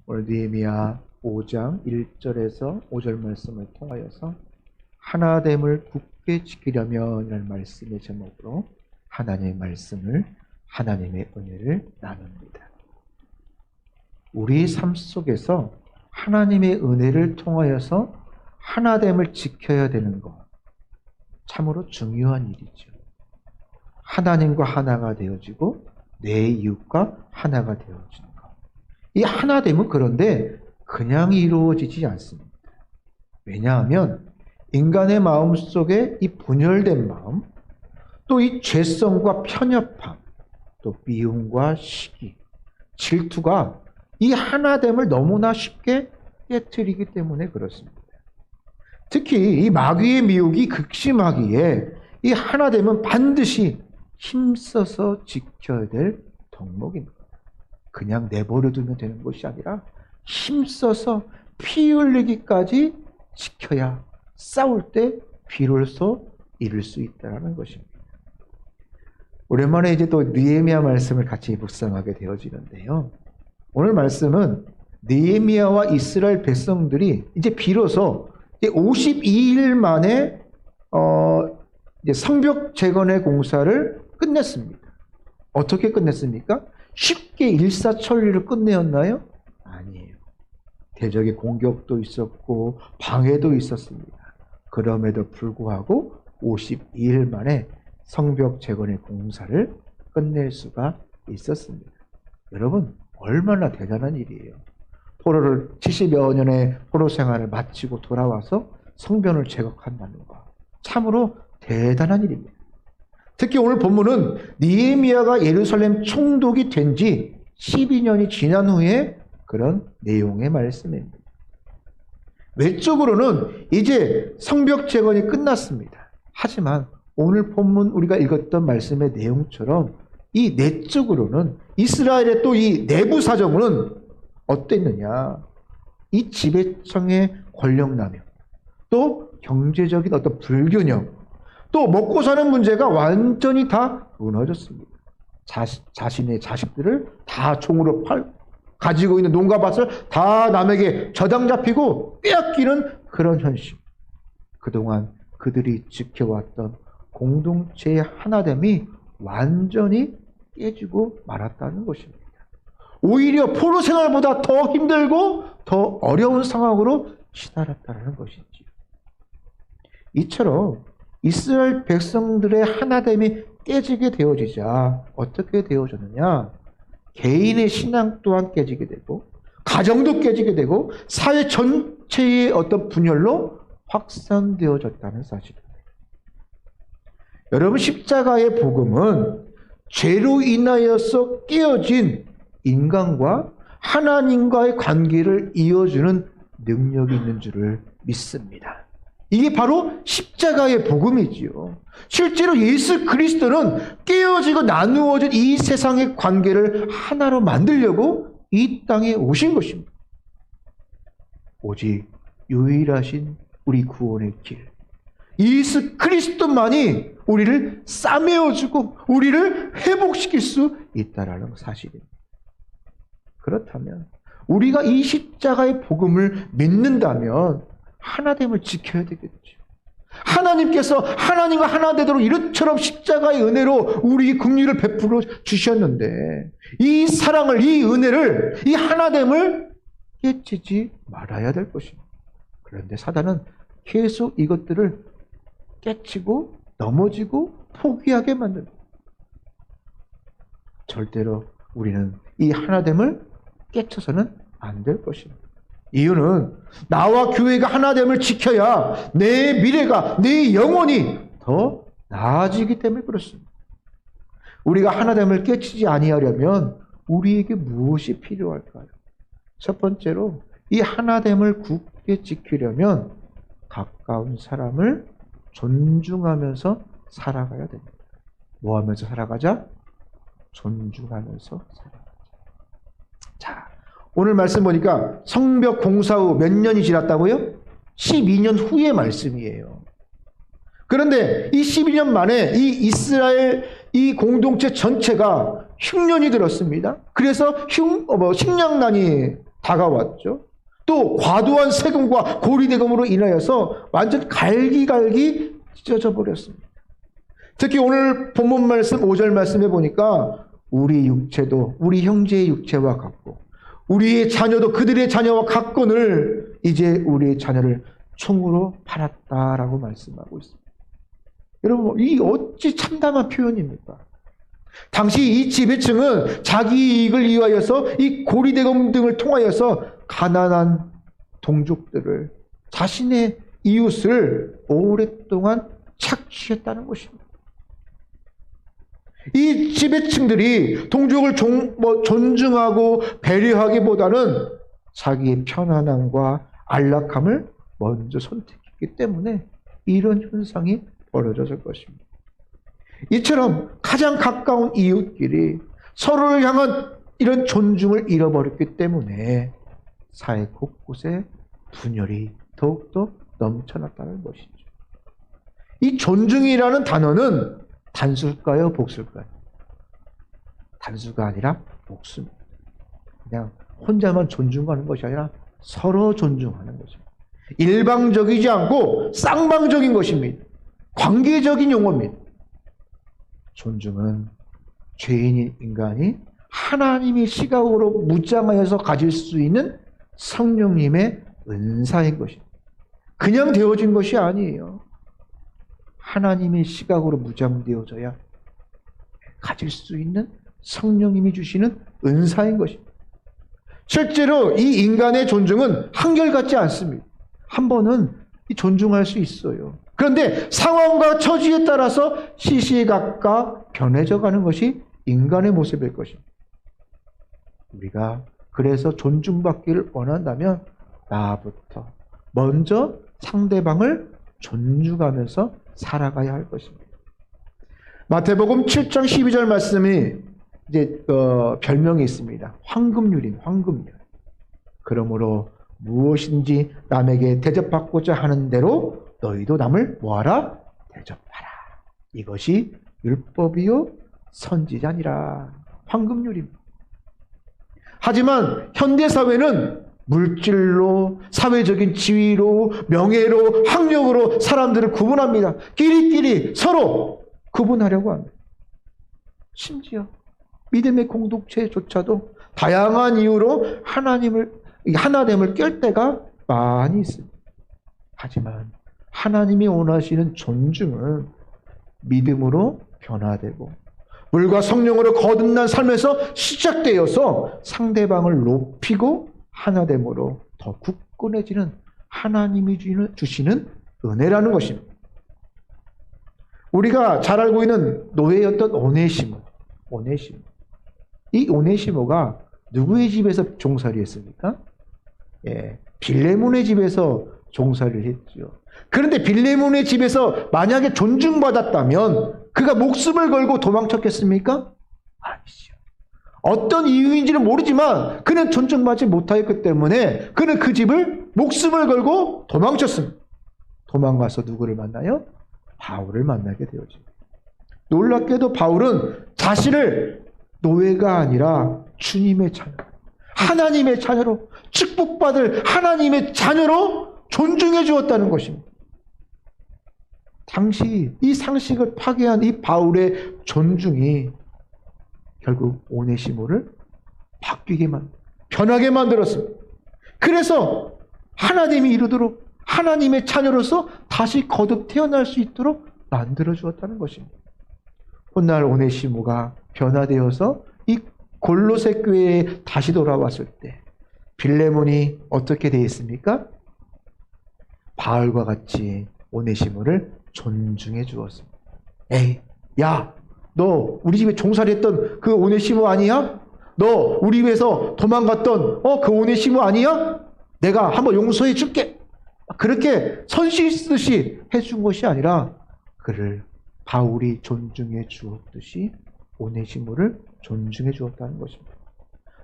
오늘 느헤미야 5장 1절에서 5절 말씀을 통하여서 하나됨을 굳게 지키려면 이라는 말씀의 제목으로 하나님의 말씀을, 하나님의 은혜를 나눕니다. 우리 삶 속에서 하나님의 은혜를 통하여서 하나됨을 지켜야 되는 것, 참으로 중요한 일이죠. 하나님과 하나가 되어지고 내 이웃과 하나가 되어지는 것. 이 하나됨은 그런데 그냥 이루어지지 않습니다. 왜냐하면 인간의 마음 속에 이 분열된 마음, 또 이 죄성과 편협함, 또 미움과 시기, 질투가 이 하나됨을 너무나 쉽게 깨트리기 때문에 그렇습니다. 특히 이 마귀의 미혹이 극심하기에 이 하나됨은 반드시 힘써서 지켜야 될 덕목입니다. 그냥 내버려 두면 되는 것이 아니라 힘써서 피 흘리기까지 지켜야 싸울 때 비로소 이룰 수 있다는 것입니다. 오랜만에 이제 또 느헤미야 말씀을 같이 묵상하게 되어지는데요. 오늘 말씀은 느헤미야와 이스라엘 백성들이 이제 비로소 52일 만에 이제 성벽 재건의 공사를 끝냈습니다. 어떻게 끝냈습니까? 쉽게 일사천리로 끝내었나요? 아니에요. 대적의 공격도 있었고 방해도 있었습니다. 그럼에도 불구하고 52일 만에 성벽 재건의 공사를 끝낼 수가 있었습니다. 여러분, 얼마나 대단한 일이에요. 포로를 70여 년의 포로 생활을 마치고 돌아와서 성벽을 재건한다는 것, 참으로 대단한 일입니다. 특히 오늘 본문은 느헤미야가 예루살렘 총독이 된 지 12년이 지난 후에 그런 내용의 말씀입니다. 외적으로는 이제 성벽 재건이 끝났습니다. 하지만 오늘 본문 우리가 읽었던 말씀의 내용처럼 이 내적으로는 이스라엘의 또 이 내부 사정은 어땠느냐? 이 지배층의 권력남용, 또 경제적인 어떤 불균형, 또 먹고 사는 문제가 완전히 다 무너졌습니다. 자신의 자식들을 다 총으로 가지고 있는 농가 밭을 다 남에게 저당 잡히고 빼앗기는 그런 현실. 그동안 그들이 지켜왔던 공동체의 하나됨이 완전히 깨지고 말았다는 것입니다. 오히려 포로 생활보다 더 힘들고 더 어려운 상황으로 치달았다는 것이지요. 이처럼 이스라엘 백성들의 하나됨이 깨지게 되어지자 어떻게 되어졌느냐? 개인의 신앙 또한 깨지게 되고 가정도 깨지게 되고 사회 전체의 어떤 분열로 확산되어졌다는 사실입니다. 여러분, 십자가의 복음은 죄로 인하여서 깨어진 인간과 하나님과의 관계를 이어주는 능력이 있는 줄을 믿습니다. 이게 바로 십자가의 복음이지요. 실제로 예수 그리스도는 깨어지고 나누어진 이 세상의 관계를 하나로 만들려고 이 땅에 오신 것입니다. 오직 유일하신 우리 구원의 길, 예수 그리스도만이 우리를 싸매어주고 우리를 회복시킬 수 있다는 사실입니다. 그렇다면 우리가 이 십자가의 복음을 믿는다면 하나됨을 지켜야 되겠죠. 하나님께서 하나님과 하나 되도록 이처럼 십자가의 은혜로 우리 긍휼을 베풀어 주셨는데 이 사랑을, 이 은혜를, 이 하나됨을 깨치지 말아야 될 것입니다. 그런데 사단은 계속 이것들을 깨치고 넘어지고 포기하게 만듭니다. 절대로 우리는 이 하나됨을 깨쳐서는 안 될 것입니다. 이유는 나와 교회가 하나됨을 지켜야 내 미래가, 내 영혼이 더 나아지기 때문에 그렇습니다. 우리가 하나됨을 깨치지 아니하려면 우리에게 무엇이 필요할까요? 첫 번째로 이 하나됨을 굳게 지키려면 가까운 사람을 존중하면서 살아가야 됩니다. 뭐 하면서 살아가자? 존중하면서 살아가자. 자, 오늘 말씀 보니까 성벽 공사 후 몇 년이 지났다고요? 12년 후의 말씀이에요. 그런데 이 12년 만에 이 이스라엘 이 공동체 전체가 흉년이 들었습니다. 그래서 식량난이 다가왔죠. 또 과도한 세금과 고리대금으로 인하여서 완전 갈기갈기 찢어져 버렸습니다. 특히 오늘 본문 말씀 5절 말씀에 보니까 우리 육체도 우리 형제의 육체와 같고 우리의 자녀도 그들의 자녀와 같거늘 이제 우리의 자녀를 총으로 팔았다라고 말씀하고 있습니다. 여러분, 이 어찌 참담한 표현입니까? 당시 이 지배층은 자기 이익을 위하여서 이 고리대금 등을 통하여서 가난한 동족들을, 자신의 이웃을 오랫동안 착취했다는 것입니다. 이 지배층들이 동족을 존중하고 배려하기보다는 자기의 편안함과 안락함을 먼저 선택했기 때문에 이런 현상이 벌어졌을 것입니다. 이처럼 가장 가까운 이웃끼리 서로를 향한 이런 존중을 잃어버렸기 때문에 사회 곳곳에 분열이 더욱더 넘쳐났다는 것이죠. 이 존중이라는 단어는 단수일까요? 복수일까요? 단수가 아니라 복수입니다. 그냥 혼자만 존중하는 것이 아니라 서로 존중하는 것입니다. 일방적이지 않고 쌍방적인 것입니다. 관계적인 용어입니다. 존중은 죄인인 인간이 하나님의 시각으로 무장하여서 가질 수 있는 성령님의 은사인 것입니다. 그냥 되어진 것이 아니에요. 하나님의 시각으로 무장되어져야 가질 수 있는 성령님이 주시는 은사인 것입니다. 실제로 이 인간의 존중은 한결같지 않습니다. 한 번은 존중할 수 있어요. 그런데 상황과 처지에 따라서 시시각각 변해져 가는 것이 인간의 모습일 것입니다. 우리가 그래서 존중받기를 원한다면 나부터 먼저 상대방을 존중하면서 살아가야 할 것입니다. 마태복음 7장 12절 말씀이 이제 별명이 있습니다. 황금률인 황금률. 그러므로 무엇인지 남에게 대접받고자 하는 대로 너희도 남을 뭐하라? 대접하라. 이것이 율법이요 선지자니라. 황금률입니다. 하지만 현대사회는 물질로, 사회적인 지위로, 명예로, 학력으로 사람들을 구분합니다. 끼리끼리 서로 구분하려고 합니다. 심지어 믿음의 공동체조차도 다양한 이유로 하나됨을 깰 때가 많이 있습니다. 하지만 하나님이 원하시는 존중은 믿음으로 변화되고 물과 성령으로 거듭난 삶에서 시작되어서 상대방을 높이고 하나됨으로 더 굳건해지는 하나님이 주시는 은혜라는 것입니다. 우리가 잘 알고 있는 노예였던 오네시모. 이 오네시모가 누구의 집에서 종살이 했습니까? 빌레몬의 집에서 종살이를 했죠. 그런데 빌레몬의 집에서 만약에 존중받았다면 그가 목숨을 걸고 도망쳤겠습니까? 아니죠. 어떤 이유인지는 모르지만 그는 존중받지 못하였기 때문에 그는 그 집을 목숨을 걸고 도망쳤습니다. 도망가서 누구를 만나요? 바울을 만나게 되었죠. 놀랍게도 바울은 자신을 노예가 아니라 주님의 자녀, 하나님의 자녀로 축복받을 하나님의 자녀로 존중해 주었다는 것입니다. 당시 이 상식을 파괴한 이 바울의 존중이 결국 오네시모를 변하게 만들었습니다. 그래서 하나님이 이루도록 하나님의 자녀로서 다시 거듭 태어날 수 있도록 만들어 주었다는 것입니다. 훗날 오네시모가 변화되어서 이 골로새 교회에 다시 돌아왔을 때 빌레몬이 어떻게 되어 있습니까? 바울과 같이 오네시모를 존중해 주었습니다. 에이, 야, 너 우리 집에 종살이했던 그 오네시모 아니야? 너 우리 집에서 도망갔던 그 오네시모 아니야? 내가 한번 용서해 줄게. 그렇게 선시 쓰듯이 해준 것이 아니라 그를 바울이 존중해 주었듯이 오네시모를 존중해 주었다는 것입니다.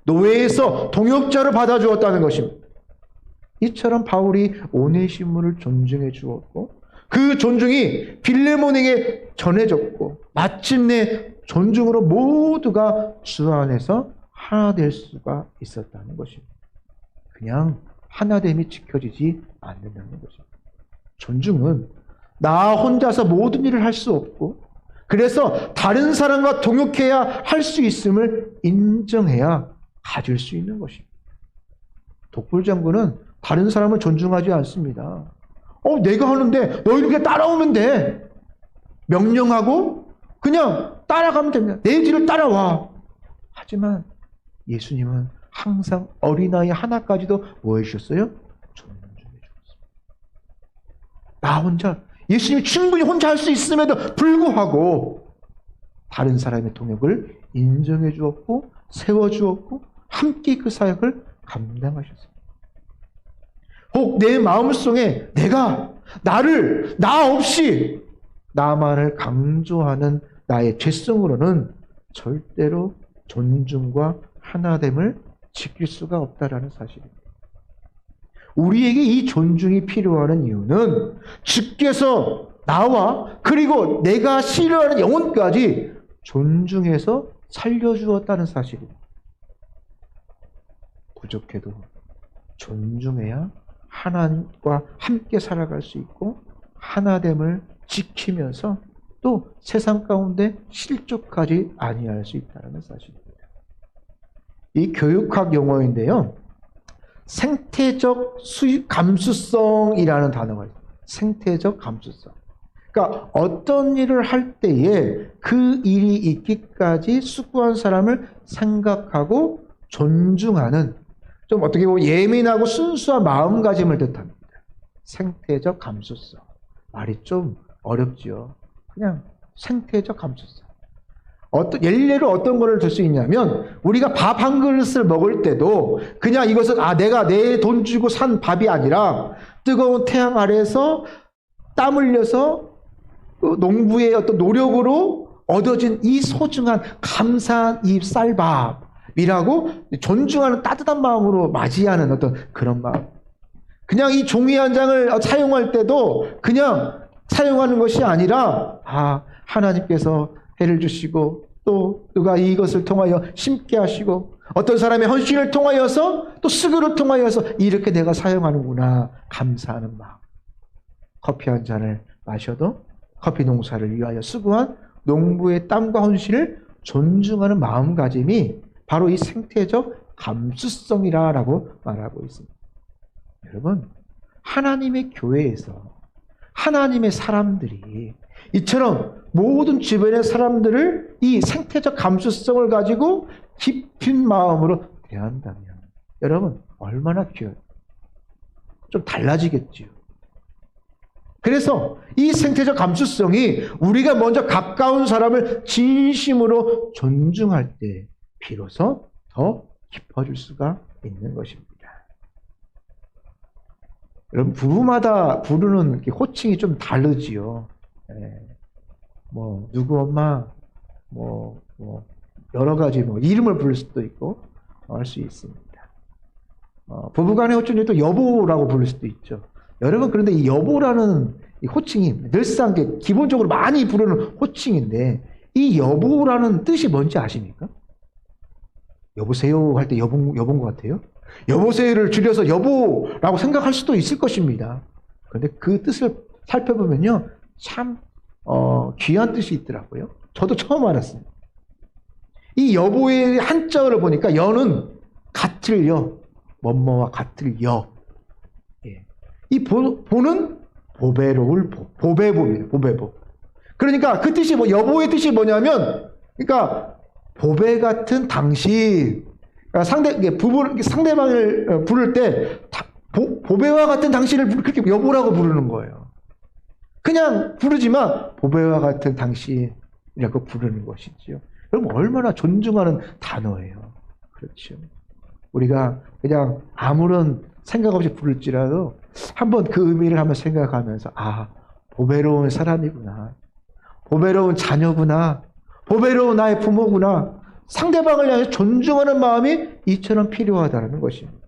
노예에서 동역자를 받아주었다는 것입니다. 이처럼 바울이 오네시모를 존중해 주었고 그 존중이 빌레몬에게 전해졌고 마침내 존중으로 모두가 주 안에서 하나 될 수가 있었다는 것입니다. 그냥 하나됨이 지켜지지 않는다는 거죠. 존중은 나 혼자서 모든 일을 할 수 없고, 그래서 다른 사람과 동역해야 할 수 있음을 인정해야 가질 수 있는 것입니다. 독불장군은 다른 사람을 존중하지 않습니다. 내가 하는데 너희는 그냥 따라오면 돼. 명령하고 그냥 따라가면 됩니다. 내 뒤를 따라와. 하지만 예수님은 항상 어린아이 하나까지도 뭐 해주셨어요? 존중해 주셨습니다. 나 혼자, 예수님이 충분히 혼자 할 수 있음에도 불구하고 다른 사람의 동역을 인정해 주었고 세워 주었고 함께 그 사역을 감당하셨습니다. 혹 내 마음속에 내가 나 없이 나만을 강조하는 나의 죄성으로는 절대로 존중과 하나됨을 지킬 수가 없다라는 사실입니다. 우리에게 이 존중이 필요한 이유는 주께서 나와 그리고 내가 싫어하는 영혼까지 존중해서 살려주었다는 사실입니다. 부족해도 존중해야 하나님과 함께 살아갈 수 있고 하나됨을 지키면서 또 세상 가운데 실족하지 아니할 수 있다는 사실입니다. 이 교육학 용어인데요. 생태적 감수성이라는 단어가 있어요. 생태적 감수성. 그러니까 어떤 일을 할 때에 그 일이 있기까지 수고한 사람을 생각하고 존중하는, 좀 어떻게 보면 예민하고 순수한 마음가짐을 뜻합니다. 생태적 감수성. 말이 좀 어렵지요. 그냥 생태적 감수성. 예를 어떤 거를 들 수 있냐면, 우리가 밥 한 그릇을 먹을 때도 그냥 이것은 내가 내 돈 주고 산 밥이 아니라 뜨거운 태양 아래에서 땀 흘려서 농부의 어떤 노력으로 얻어진 이 소중한 감사한 이 쌀밥이라고 존중하는 따뜻한 마음으로 맞이하는 어떤 그런 마음. 그냥 이 종이 한 장을 사용할 때도 그냥 사용하는 것이 아니라 하나님께서 해를 주시고 또 누가 이것을 통하여 심게 하시고 어떤 사람의 헌신을 통하여서 또 수고를 통하여서 이렇게 내가 사용하는구나 감사하는 마음. 커피 한 잔을 마셔도 커피 농사를 위하여 수고한 농부의 땀과 헌신을 존중하는 마음가짐이 바로 이 생태적 감수성이라고 말하고 있습니다. 여러분, 하나님의 교회에서 하나님의 사람들이 이처럼 모든 주변의 사람들을 이 생태적 감수성을 가지고 깊은 마음으로 대한다면 여러분 얼마나 귀해요. 좀 달라지겠지요. 그래서 이 생태적 감수성이 우리가 먼저 가까운 사람을 진심으로 존중할 때 비로소 더 깊어질 수가 있는 것입니다. 여러분 부부마다 부르는 호칭이 좀 다르지요. 누구 엄마, 여러 가지 이름을 부를 수도 있고 할 수 있습니다. 부부간의 호칭이 또 여보라고 부를 수도 있죠. 여러분 그런데 이 여보라는 이 호칭이 늘상 기본적으로 많이 부르는 호칭인데 이 여보라는 뜻이 뭔지 아십니까? 여보세요 할 때 여본 것 같아요. 여보세요를 줄여서 여보라고 생각할 수도 있을 것입니다. 그런데 그 뜻을 살펴보면요 참 귀한 뜻이 있더라고요. 저도 처음 알았습니다. 이 여보의 한자어를 보니까 여는 같을 여, 뭐뭐와 같을 여. 이 보는 보배로울 보배보입니다. 보배보. 그러니까 그 뜻이 여보의 뜻이 뭐냐면, 그러니까 보배 같은 당신. 그러니까 상대방을 부를 때 보배와 같은 당신을 그렇게 여보라고 부르는 거예요. 그냥 부르지만 보배와 같은 당신이라고 부르는 것이지요. 여러분 얼마나 존중하는 단어예요. 그렇죠. 우리가 그냥 아무런 생각 없이 부를지라도 한번 그 의미를 한번 생각하면서 보배로운 사람이구나. 보배로운 자녀구나. 보배로운 나의 부모구나. 상대방을 향해 존중하는 마음이 이처럼 필요하다는 것입니다.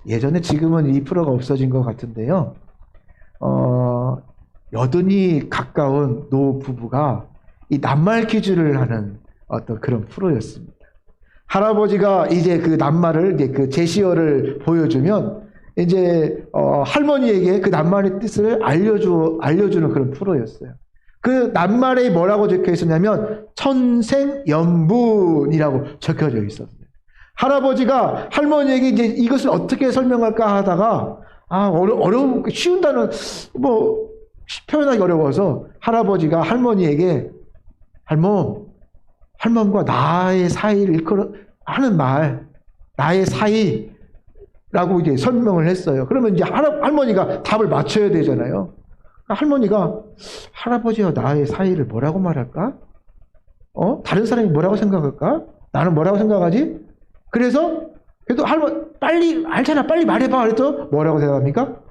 예전에 지금은 이 프로가 없어진 것 같은데요. 여든이 가까운 노 부부가 이 낱말 퀴즈를 하는 어떤 그런 프로였습니다. 할아버지가 이제 그 낱말을, 이제 그 제시어를 보여주면, 이제, 할머니에게 그 낱말의 뜻을 알려주는 그런 프로였어요. 그 낱말에 뭐라고 적혀 있었냐면, 천생연분이라고 적혀져 있었어요. 할아버지가 할머니에게 이제 이것을 어떻게 설명할까 하다가, 어려운, 쉬운 단어, 표현하기 어려워서 할아버지가 할머니에게, 할멈과 나의 사이를 하는 말, 나의 사이라고 이제 설명을 했어요. 그러면 이제 할머니가 답을 맞춰야 되잖아요. 할머니가 할아버지와 나의 사이를 뭐라고 말할까? 다른 사람이 뭐라고 생각할까? 나는 뭐라고 생각하지? 그래서 빨리 알잖아, 빨리 말해봐. 그래서 뭐라고 대답합니까?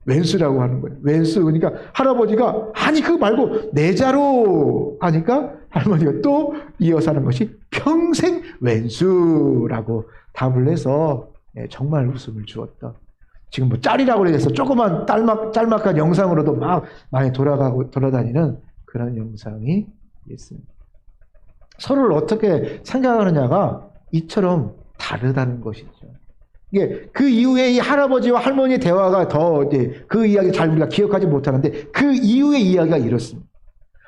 왼수라고 하는 거예요. 왼수. 그러니까 할아버지가 아니 그거 말고 내자로 하니까 할머니가 또 이어서 하는 것이 평생 왼수라고 답을 해서 정말 웃음을 주었다. 지금 짤이라고 그래서 조그만 짤막한 영상으로도 막 많이 돌아다니는 그런 영상이 있습니다. 서로를 어떻게 생각하느냐가 이처럼 다르다는 것이죠. 이게 그 이후에 이 할아버지와 할머니의 대화가 더 이제 그 이야기 잘 우리가 기억하지 못하는데 그 이후의 이야기가 이렇습니다.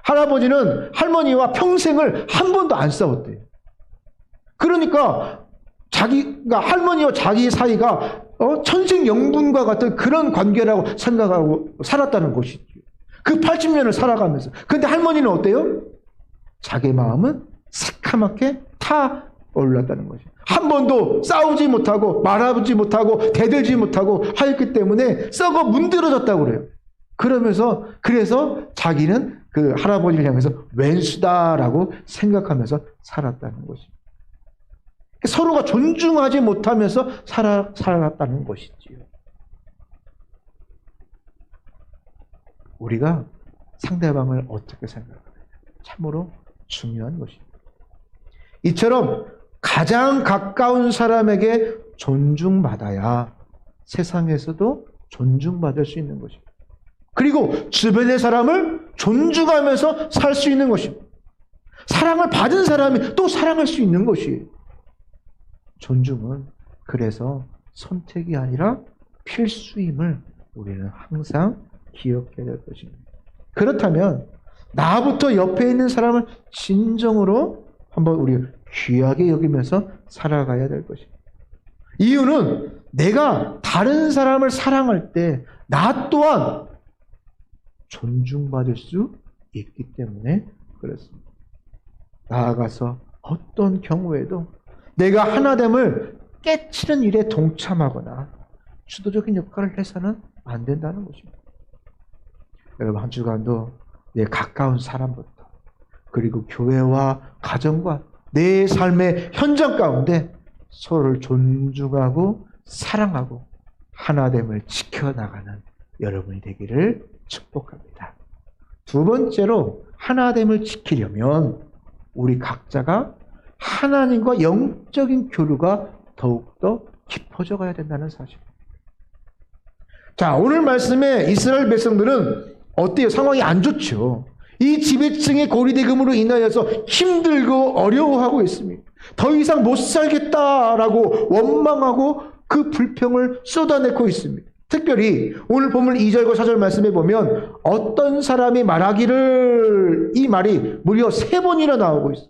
할아버지는 할머니와 평생을 한 번도 안 싸웠대요. 그러니까 할머니와 자기 사이가 천생연분과 같은 그런 관계라고 생각하고 살았다는 것이죠. 그 80년을 살아가면서. 근데 할머니는 어때요? 자기 마음은 새카맣게 타올랐다는 것이죠. 한 번도 싸우지 못하고 말하지 못하고 대들지 못하고 하였기 때문에 썩어 문드러졌다고 그래요. 그래서 자기는 그 할아버지를 향해서 왼수다라고 생각하면서 살았다는 것입니다. 서로가 존중하지 못하면서 살았다는 것이지요. 우리가 상대방을 어떻게 생각하느냐 참으로 중요한 것입니다. 이처럼 가장 가까운 사람에게 존중받아야 세상에서도 존중받을 수 있는 것입니다. 그리고 주변의 사람을 존중하면서 살 수 있는 것입니다. 사랑을 받은 사람이 또 사랑할 수 있는 것이에요. 존중은 그래서 선택이 아니라 필수임을 우리는 항상 기억해야 될 것입니다. 그렇다면 나부터 옆에 있는 사람을 진정으로 한번 우리 귀하게 여기면서 살아가야 될 것입니다. 이유는 내가 다른 사람을 사랑할 때 나 또한 존중받을 수 있기 때문에 그렇습니다. 나아가서 어떤 경우에도 내가 하나됨을 깨치는 일에 동참하거나 주도적인 역할을 해서는 안 된다는 것입니다. 여러분 한 주간도 내 가까운 사람부터 그리고 교회와 가정과 내 삶의 현장 가운데 서로를 존중하고 사랑하고 하나됨을 지켜나가는 여러분이 되기를 축복합니다. 두 번째로 하나됨을 지키려면 우리 각자가 하나님과 영적인 교류가 더욱더 깊어져 가야 된다는 사실. 자, 오늘 말씀에 이스라엘 백성들은 어때요? 상황이 안 좋죠. 이 지배층의 고리대금으로 인하여서 힘들고 어려워하고 있습니다. 더 이상 못 살겠다라고 원망하고 그 불평을 쏟아내고 있습니다. 특별히 오늘 본문 2절과 4절 말씀에 보면 어떤 사람이 말하기를 이 말이 무려 3번이나 나오고 있어요.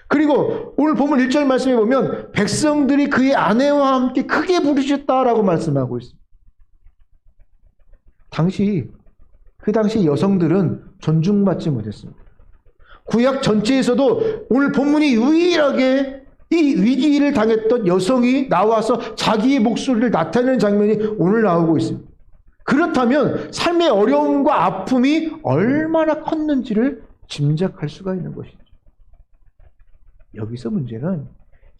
그리고 오늘 본문 1절 말씀에 보면 백성들이 그의 아내와 함께 크게 부르셨다라고 말씀하고 있습니다. 그 당시 여성들은 존중받지 못했습니다. 구약 전체에서도 오늘 본문이 유일하게 이 위기를 당했던 여성이 나와서 자기의 목소리를 나타내는 장면이 오늘 나오고 있습니다. 그렇다면 삶의 어려움과 아픔이 얼마나 컸는지를 짐작할 수가 있는 것이죠. 여기서 문제는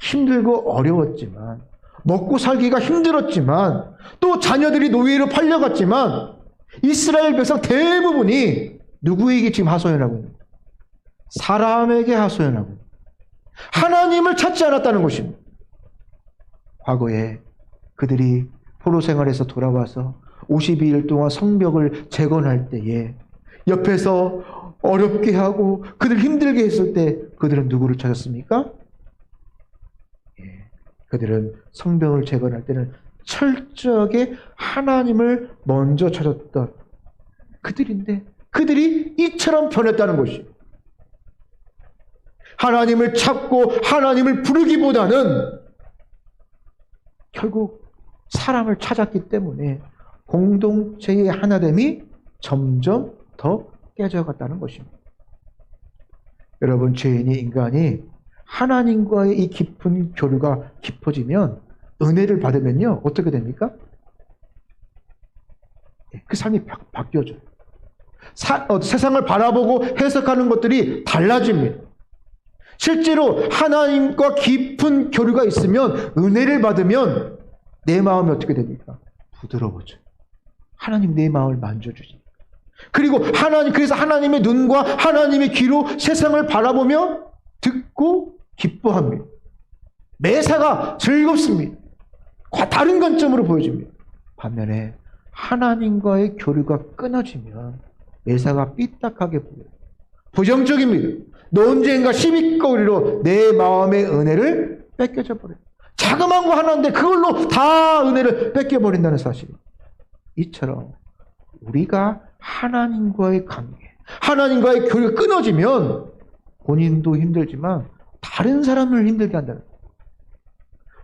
힘들고 어려웠지만 먹고 살기가 힘들었지만 또 자녀들이 노예로 팔려갔지만 이스라엘 백성 대부분이 누구에게 지금 하소연하고 있는 거예요? 사람에게 하소연하고 있는 거예요. 하나님을 찾지 않았다는 것입니다. 과거에 그들이 포로 생활에서 돌아와서 52일 동안 성벽을 재건할 때에 옆에서 어렵게 하고 그들 힘들게 했을 때 그들은 누구를 찾았습니까? 그들은 성벽을 재건할 때는 철저하게 하나님을 먼저 찾았던 그들인데 그들이 이처럼 변했다는 것이에요. 하나님을 찾고 하나님을 부르기보다는 결국 사람을 찾았기 때문에 공동체의 하나됨이 점점 더 깨져갔다는 것입니다. 여러분, 죄인이 인간이 하나님과의 이 깊은 교류가 깊어지면 은혜를 받으면요 어떻게 됩니까? 그 삶이 바뀌어져요. 세상을 바라보고 해석하는 것들이 달라집니다. 실제로 하나님과 깊은 교류가 있으면 은혜를 받으면 내 마음이 어떻게 됩니까? 부드러워져요. 하나님 내 마음을 만져주지. 그리고 그래서 하나님의 눈과 하나님의 귀로 세상을 바라보며 듣고 기뻐합니다. 매사가 즐겁습니다. 다른 관점으로 보여집니다. 반면에 하나님과의 교류가 끊어지면 매사가 삐딱하게 보여요. 부정적입니다. 논쟁과 시비거리로 내 마음의 은혜를 뺏겨져 버려요. 자그마한 거 하나인데 그걸로 다 은혜를 뺏겨버린다는 사실. 이처럼 우리가 하나님과의 관계, 하나님과의 교류가 끊어지면 본인도 힘들지만 다른 사람을 힘들게 한다는 거예요.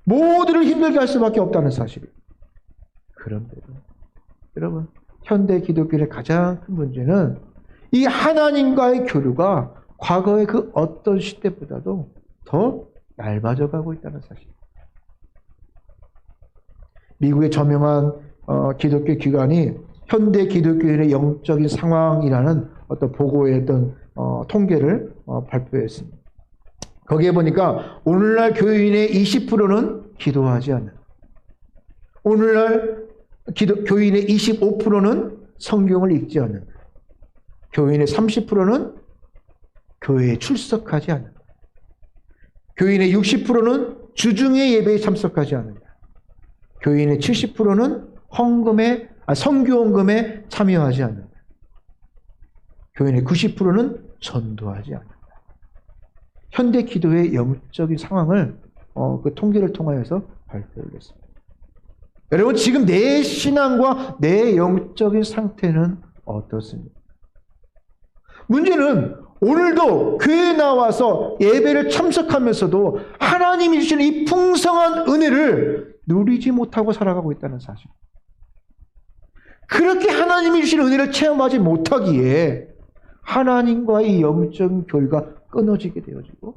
모두를 힘들게 할 수밖에 없다는 사실이에요. 그런데도 여러분, 현대 기독교의 가장 큰 문제는 이 하나님과의 교류가 과거의 그 어떤 시대보다도 더 얇아져 가고 있다는 사실이에요. 미국의 저명한 기독교 기관이 현대 기독교인의 영적인 상황이라는 어떤 보고의 어떤 통계를 발표했습니다. 거기에 보니까 오늘날 교인의 20%는 기도하지 않는, 오늘날 교인의 25%는 성경을 읽지 않는, 교인의 30%는 교회에 출석하지 않는, 교인의 60%는 주중의 예배에 참석하지 않는다. 교인의 70%는 성교헌금에 참여하지 않는다. 교인의 90%는 전도하지 않는다. 현대 기도의 영적인 상황을 그 통계를 통하여서 발표를 했습니다. 여러분, 지금 내 신앙과 내 영적인 상태는 어떻습니까? 문제는 오늘도 교회에 나와서 예배를 참석하면서도 하나님이 주시는 이 풍성한 은혜를 누리지 못하고 살아가고 있다는 사실. 그렇게 하나님이 주시는 은혜를 체험하지 못하기에 하나님과의 영적인 교류가 끊어지게 되어지고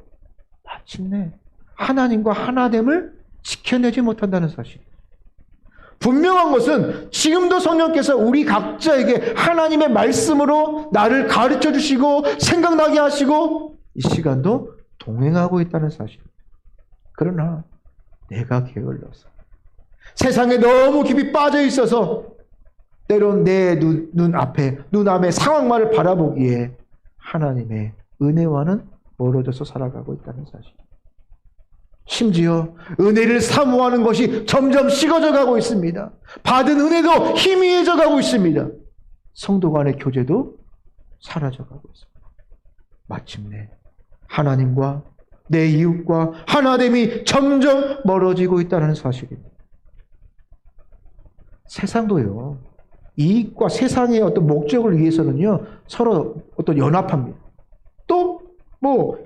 마침내 하나님과 하나됨을 지켜내지 못한다는 사실. 분명한 것은 지금도 성령께서 우리 각자에게 하나님의 말씀으로 나를 가르쳐 주시고 생각나게 하시고 이 시간도 동행하고 있다는 사실. 그러나 내가 게을러서 세상에 너무 깊이 빠져 있어서 때론 내 눈앞의 상황만을 바라보기에 하나님의 은혜와는 멀어져서 살아가고 있다는 사실. 심지어 은혜를 사모하는 것이 점점 식어져 가고 있습니다. 받은 은혜도 희미해져 가고 있습니다. 성도 간의 교제도 사라져 가고 있습니다. 마침내 하나님과 내 이웃과 하나됨이 점점 멀어지고 있다는 사실입니다. 세상도요, 이익과 세상의 어떤 목적을 위해서는요, 서로 어떤 연합합니다. 또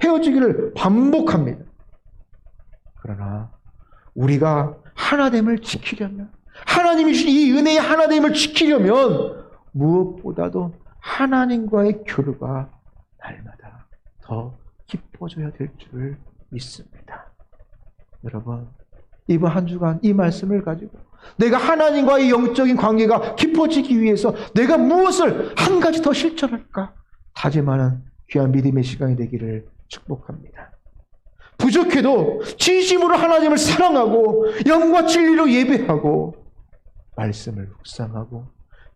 헤어지기를 반복합니다. 그러나 우리가 하나됨을 지키려면, 하나님이 주신 이 은혜의 하나됨을 지키려면 무엇보다도 하나님과의 교류가 날마다 더 깊어져야 될 줄을 믿습니다. 여러분, 이번 한 주간 이 말씀을 가지고 내가 하나님과의 영적인 관계가 깊어지기 위해서 내가 무엇을 한 가지 더 실천할까 다짐하는 귀한 믿음의 시간이 되기를 축복합니다. 부족해도 진심으로 하나님을 사랑하고 영과 진리로 예배하고 말씀을 묵상하고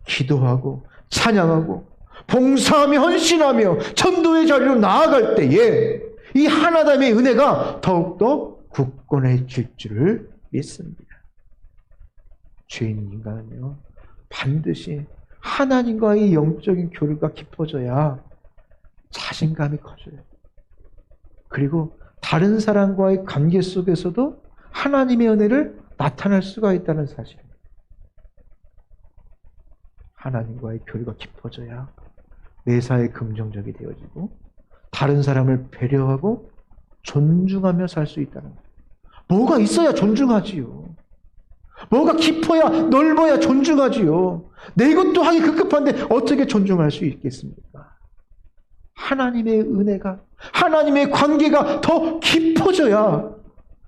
기도하고 찬양하고 봉사하며 헌신하며 전도의 자리로 나아갈 때에 이 하나됨의 은혜가 더욱더 굳건해질 줄을 믿습니다. 죄인 인간은요, 반드시 하나님과의 영적인 교류가 깊어져야 자신감이 커져요. 그리고 다른 사람과의 관계 속에서도 하나님의 은혜를 나타낼 수가 있다는 사실입니다. 하나님과의 교류가 깊어져야 매사에 긍정적이 되어지고 다른 사람을 배려하고 존중하며 살 수 있다는 거예요. 뭐가 있어야 존중하지요. 뭐가 깊어야 넓어야 존중하지요. 내 것도 하기 급급한데 어떻게 존중할 수 있겠습니까? 하나님의 은혜가, 하나님의 관계가 더 깊어져야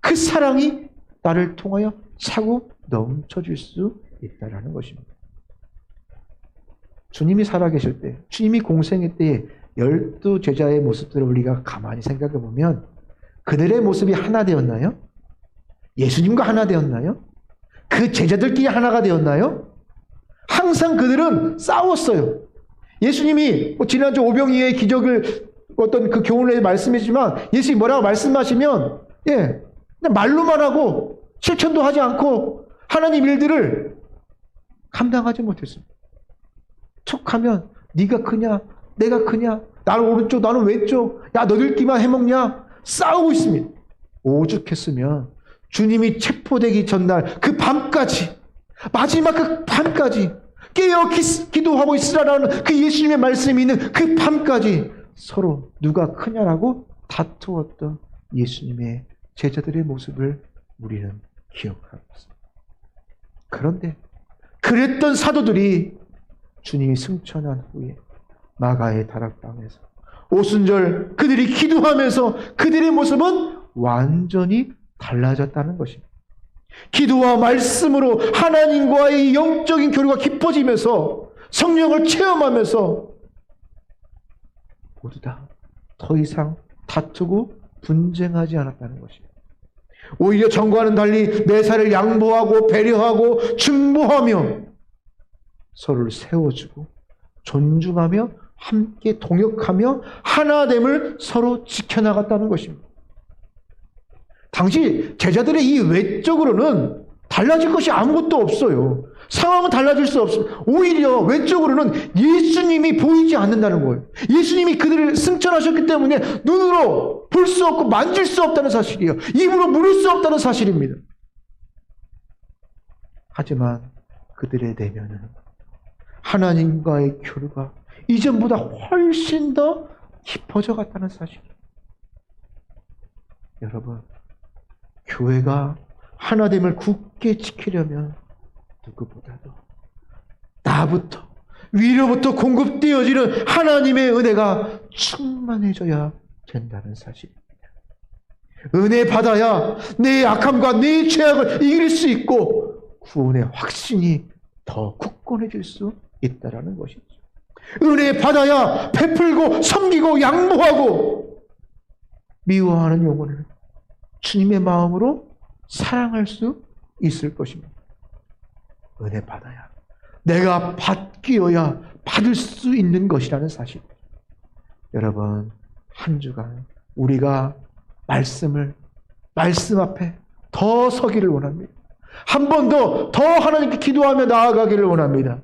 그 사랑이 나를 통하여 차고 넘쳐질 수 있다는 것입니다. 주님이 살아계실 때, 주님이 공생의 때에 12 제자의 모습들을 우리가 가만히 생각해 보면 그들의 모습이 하나 되었나요? 예수님과 하나 되었나요? 그 제자들끼리 하나가 되었나요? 항상 그들은 싸웠어요. 예수님이 지난주 오병이어의 기적을 어떤 그 교훈을 말씀했지만 예수님이 뭐라고 말씀하시면 그냥 말로만 하고 실천도 하지 않고 하나님 일들을 감당하지 못했습니다. 툭하면 네가 크냐 내가 크냐 나는 오른쪽 나는 왼쪽 야 너들끼만 해먹냐 싸우고 있습니다. 오죽했으면 주님이 체포되기 전날 그 밤까지 마지막 그 밤까지 깨어 기도하고 있으라라는 그 예수님의 말씀이 있는 그 밤까지 서로 누가 크냐라고 다투었던 예수님의 제자들의 모습을 우리는 기억하고 있습니다. 그런데 그랬던 사도들이 주님이 승천한 후에 마가의 다락방에서 오순절 그들이 기도하면서 그들의 모습은 완전히 달라졌다는 것입니다. 기도와 말씀으로 하나님과의 영적인 교류가 깊어지면서 성령을 체험하면서 모두 다 더 이상 다투고 분쟁하지 않았다는 것입니다. 오히려 전과는 달리 매사를 양보하고 배려하고 중보하며 서로를 세워주고 존중하며 함께 동역하며 하나됨을 서로 지켜나갔다는 것입니다. 당시 제자들의 이 외적으로는 달라질 것이 아무것도 없어요. 상황은 달라질 수 없습니다. 오히려 외적으로는 예수님이 보이지 않는다는 거예요. 예수님이 그들을 승천하셨기 때문에 눈으로 볼 수 없고 만질 수 없다는 사실이에요. 입으로 물을 수 없다는 사실입니다. 하지만 그들의 내면은 하나님과의 교류가 이전보다 훨씬 더 깊어져 갔다는 사실이에요. 여러분, 교회가 하나됨을 굳게 지키려면 누구보다도 나부터 위로부터 공급되어지는 하나님의 은혜가 충만해져야 된다는 사실입니다. 은혜 받아야 내 약함과 내 죄악을 이길 수 있고 구원의 확신이 더 굳건해질 수 있다는 것이죠. 은혜 받아야 베풀고 섬기고 양보하고 미워하는 영혼을 주님의 마음으로 사랑할 수 있을 것입니다. 은혜 받아야 내가 받기어야 받을 수 있는 것이라는 사실. 여러분, 한 주간 우리가 말씀 앞에 더 서기를 원합니다. 한 번 더 하나님께 기도하며 나아가기를 원합니다.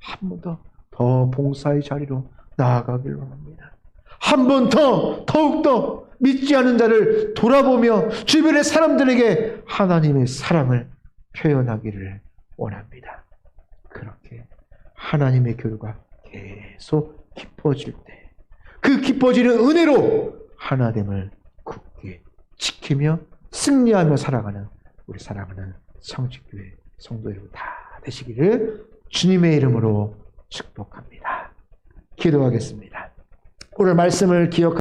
한 번 더 봉사의 자리로 나아가기를 원합니다. 한 번 더욱더 믿지 않는 자를 돌아보며 주변의 사람들에게 하나님의 사랑을 표현하기를 원합니다. 그렇게 하나님의 교류가 계속 깊어질 때 그 깊어지는 은혜로 하나됨을 굳게 지키며 승리하며 살아가는 우리 사랑하는 성직교회 성도 여러분 다 되시기를 주님의 이름으로 축복합니다. 기도하겠습니다. 오늘 말씀을 기억하시고